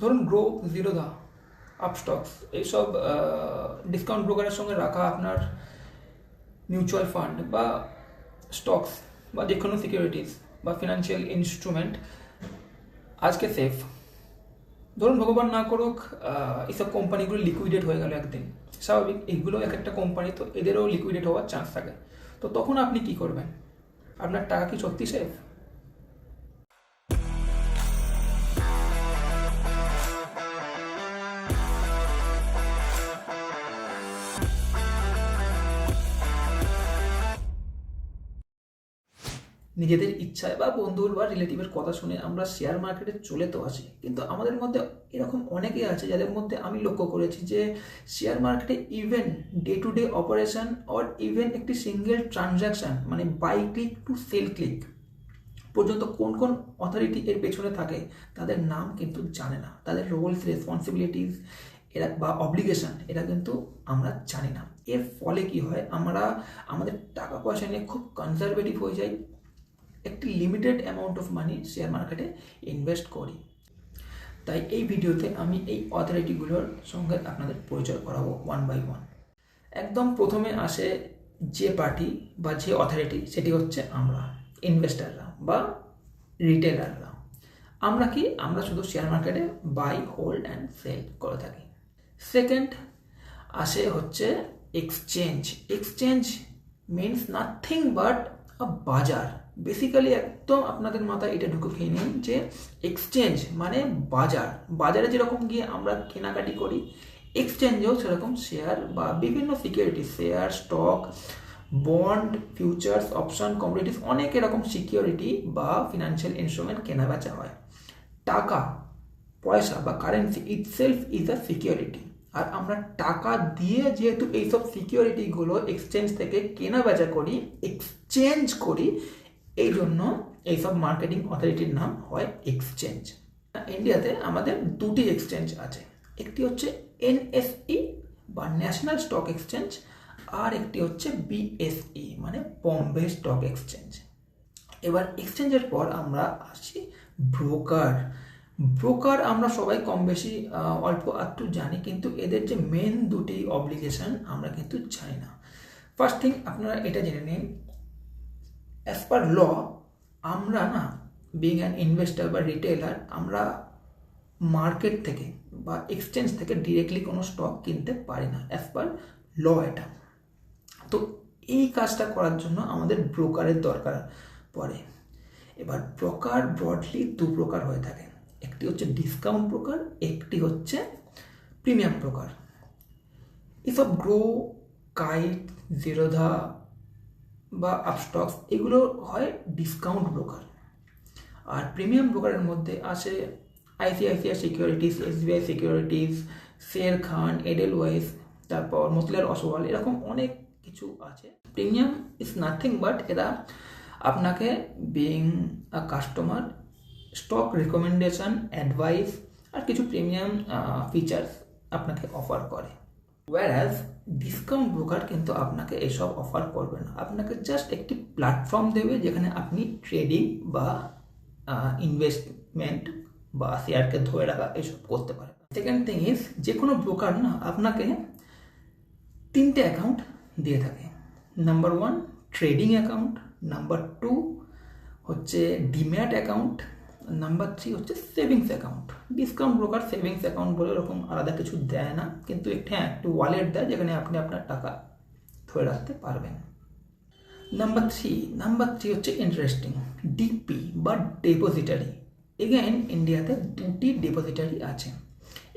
ধরুন grow, Zerodha, Upstox, এইসব discount ব্রোকারের সঙ্গে রাখা আপনার মিউচুয়াল ফান্ড বা স্টকস বা যে কোনো সিকিউরিটিস বা ফিনান্সিয়াল ইনস্ট্রুমেন্ট আজকে সেফ। ধরুন ভগবান না করুক এইসব কোম্পানিগুলো লিকুইডেট হয়ে গেল একদিন, স্বাভাবিক, এইগুলো এক একটা কোম্পানি, তো এদেরও লিকুইডেট হওয়ার চান্স থাকে। তো তখন আপনি কি করবেন? আপনার টাকা কি সত্যি সেফ? নিজেদের ইচ্ছায় বা বন্ধুর বা রিলেটিভের কথা শুনে আমরা শেয়ার মার্কেটে চলে তো আসি, কিন্তু আমাদের মধ্যে এরকম অনেকেই আছে যাদের মধ্যে আমি লক্ষ্য করেছি যে শেয়ার মার্কেটে even day to day operation or even একটি সিঙ্গেল ট্রানজ্যাকশন মানে buy click to sell click পর্যন্ত কোন কোন অথরিটি এর পেছনে থাকে তাদের নাম কিন্তু জানে না, তাদের রোলস রেসপন্সিবিলিটিস এরা বা অব্লিগেশন এরা কিন্তু আমরা জানি না। এর ফলে কি হয়, আমরা আমাদের টাকা পয়সা নিয়ে খুব কনজারভেটিভ হয়ে যাই, একটি limited amount of money share মার্কেটে ইনভেস্ট করি। তাই এই ভিডিওতে আমি এই অথরিটিগুলোর সঙ্গে আপনাদের পরিচয় করাবো ওয়ান বাই ওয়ান। একদম প্রথমে আসে যে পার্টি বা যে অথরিটি, সেটি হচ্ছে আমরা ইনভেস্টাররা বা রিটেলাররা। আমরা কি, আমরা শুধু শেয়ার মার্কেটে বাই, হোল্ড অ্যান্ড সেল করে থাকি। সেকেন্ড আসে হচ্ছে exchange. Exchange means nothing but a bazaar. Basically একদম আপনাদের মাথায় এটা ঢুকে খেয়ে নিন যে এক্সচেঞ্জ মানে বাজার। বাজারে যেরকম গিয়ে আমরা কেনাকাটি করি, এক্সচেঞ্জেও সেরকম শেয়ার বা বিভিন্ন security, share, stock, bond, futures, option, commodities, অনেক এরকম সিকিউরিটি বা ফিনান্সিয়াল ইনস্ট্রুমেন্ট কেনা বেচা হয়। টাকা পয়সা বা currency itself is a security. আর আমরা টাকা দিয়ে যেহেতু এইসব সিকিউরিটিগুলো এক্সচেঞ্জ থেকে কেনা বেচা করি, এক্সচেঞ্জ করি, এই জন্য এইসব মার্কেটিং অথরিটির নাম হয় এক্সচেঞ্জ। ইন্ডিয়াতে আমাদের দুটি এক্সচেঞ্জ আছে, একটি হচ্ছে এনএসই বা ন্যাশনাল স্টক এক্সচেঞ্জ, আর একটি হচ্ছে বিএসই মানে বম্বে স্টক এক্সচেঞ্জ। এবার এক্সচেঞ্জের পর আমরা আসি ব্রোকার। ব্রোকার আমরা সবাই কম বেশি অল্প একটু জানি, কিন্তু এদের যে মেন দুটি অব্লিগেশন আমরা কিন্তু জানি না। ফার্স্ট থিং আপনারা এটা জেনে নিন, অ্যাজ পার ল আমরা না, বিং অ্যান ইনভেস্টার বা রিটেলার, আমরা মার্কেট থেকে বা এক্সচেঞ্জ থেকে ডিরেক্টলি কোনো স্টক কিনতে পারি না, অ্যাজ পার ল এটা। তো এই কাজটা করার জন্য আমাদের ব্রোকারের দরকার পড়ে। এবার ব্রোকার ব্রডলি দু প্রকার হয়ে থাকে, একটি হচ্ছে ডিসকাউন্ট ব্রোকার, একটি হচ্ছে প্রিমিয়াম ব্রোকার। এসব গ্রো, কাইট, জিরোধা বা আপস্টক্স এগুলো হয় ডিসকাউন্ট ব্রোকার। আর প্রিমিয়াম ব্রোকারের মধ্যে আসে ICICI securities, SBI securities, Sher Khan, এডেলওয়েস, তারপর মতিলাল অসওয়াল, এরকম অনেক কিছু আছে। প্রিমিয়াম ইজ নাথিং বাট এরা আপনাকে being a customer stock recommendation, advice আর কিছু প্রিমিয়াম ফিচার্স আপনাকে অফার করে। ওয়ারাজ ডিসকাউন্ট ব্রোকার কিন্তু আপনাকে এসব অফার করবে না, আপনাকে জাস্ট একটি প্ল্যাটফর্ম দেবে যেখানে আপনি ট্রেডিং বা ইনভেস্টমেন্ট বা শেয়ারকে ধরে রাখা এসব করতে পারেন। সেকেন্ড থিং ইজ, যে কোনো ব্রোকার না আপনাকে তিনটে অ্যাকাউন্ট দিয়ে থাকে। Number one trading account, number two হচ্ছে ডিম্যাট অ্যাকাউন্ট, নাম্বার থ্রি হচ্ছে savings account. Discount broker savings account বলে এরকম আলাদা কিছু দেয় না, কিন্তু একটু ওয়ালেট দেয় যেখানে আপনি আপনার টাকা ধরে রাখতে পারবেন। নাম্বার থ্রি হচ্ছে ইন্টারেস্টিং, ডিপি বা ডেপোজিটারি। এগেন ইন্ডিয়াতে দুটি ডেপোজিটারি আছে,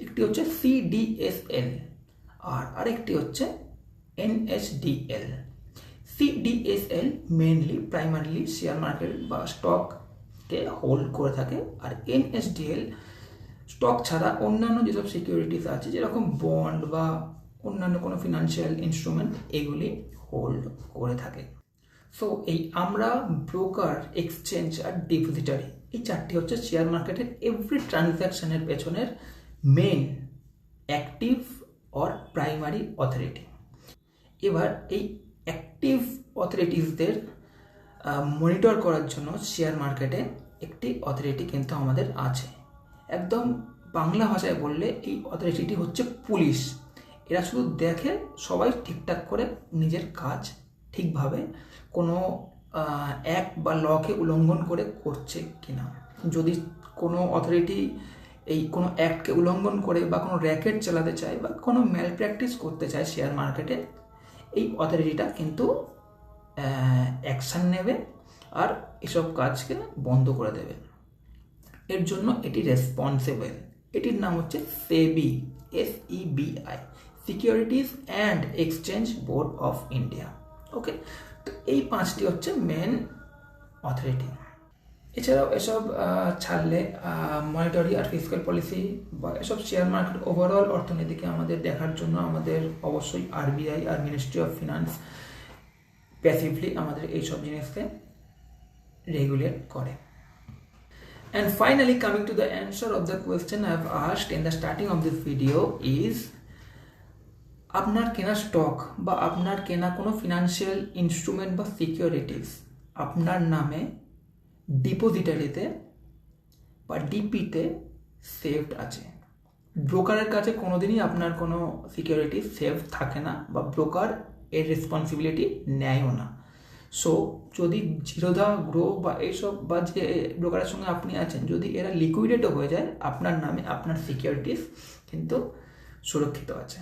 একটি হচ্ছে সিডিএসএল আর আরেকটি হচ্ছে NSDL. CDSL mainly primarily share market বা স্টককে হোল্ড করে থাকে, আর এনএসডিএল স্টক ছাড়া অন্যান্য যেসব সিকিউরিটিস আছে যেরকম বন্ড বা অন্যান্য কোনো ফিনান্সিয়াল ইনস্ট্রুমেন্ট এগুলি হোল্ড করে থাকে। সো এই আমরা ব্রোকার, এক্সচেঞ্জ আর ডিপোজিটারি, এই চারটি হচ্ছে শেয়ার মার্কেটের এভরি ট্রানজ্যাকশনের পেছনের men active or primary authority. এবার এই অ্যাক্টিভ অথরিটিসদের মনিটর করার জন্য শেয়ার মার্কেটে একটি অথরিটি কিন্তু আমাদের আছে। একদম বাংলা ভাষায় বললে এই অথরিটিটি হচ্ছে পুলিশ। এরা শুধু দেখে সবাই ঠিকঠাক করে নিজের কাজ ঠিকভাবে কোনো অ্যাক্ট বা লকে উল্লঙ্ঘন করে করছে কিনা। যদি কোনো অথরিটি এই কোনো অ্যাক্টকে উল্লঙ্ঘন করে বা কোনো র্যাকেট চালাতে চায় বা কোনো ম্যাল প্র্যাকটিস করতে চায় শেয়ার মার্কেটে, এই অথরিটিটা কিন্তু অ্যাকশান নেবে আর এসব কাজকে বন্ধ করে দেবে। এর জন্য এটি রেসপন্সিবল। এটির নাম হচ্ছে SEBI, SEBI, securities and exchange board of India. Okay, তো এই 5টি হচ্ছে মেন অথরিটি। এছাড়াও এসব ছাড়লে মনিটারি আর ফিসক্যাল পলিসি বা এসব শেয়ার মার্কেট ওভারঅল অর্থনীতিকে আমাদের দেখার জন্য আমাদের অবশ্যই RBI আর মিনিস্ট্রি অফ ফিনান্স প্যাসিভলি আমাদের এইসব জিনিসকে রেগুলেট করে। And finally, coming to the answer of the question I have asked in the starting of this video is, আপনার কেনা স্টক বা আপনার কেনা কোনো ফিনান্সিয়াল ইনস্ট্রুমেন্ট বা সিকিউরিটিস আপনার নামে ডিপোজিটারিতে বা ডিপিতে সেভড আছে। ব্রোকারের কাছে কোনোদিনই আপনার কোনো সিকিউরিটি সেভ থাকে না বা ব্রোকার এর রেসপন্সিবিলিটি নেয়ও না। সো যদি জিরোধা, গ্রো বা এইসব বা যে ব্রোকারের সঙ্গে আপনি আছেন, যদি এরা লিকুইডেটও হয়ে যায়, আপনার নামে আপনার সিকিউরিটিস কিন্তু সুরক্ষিত আছে।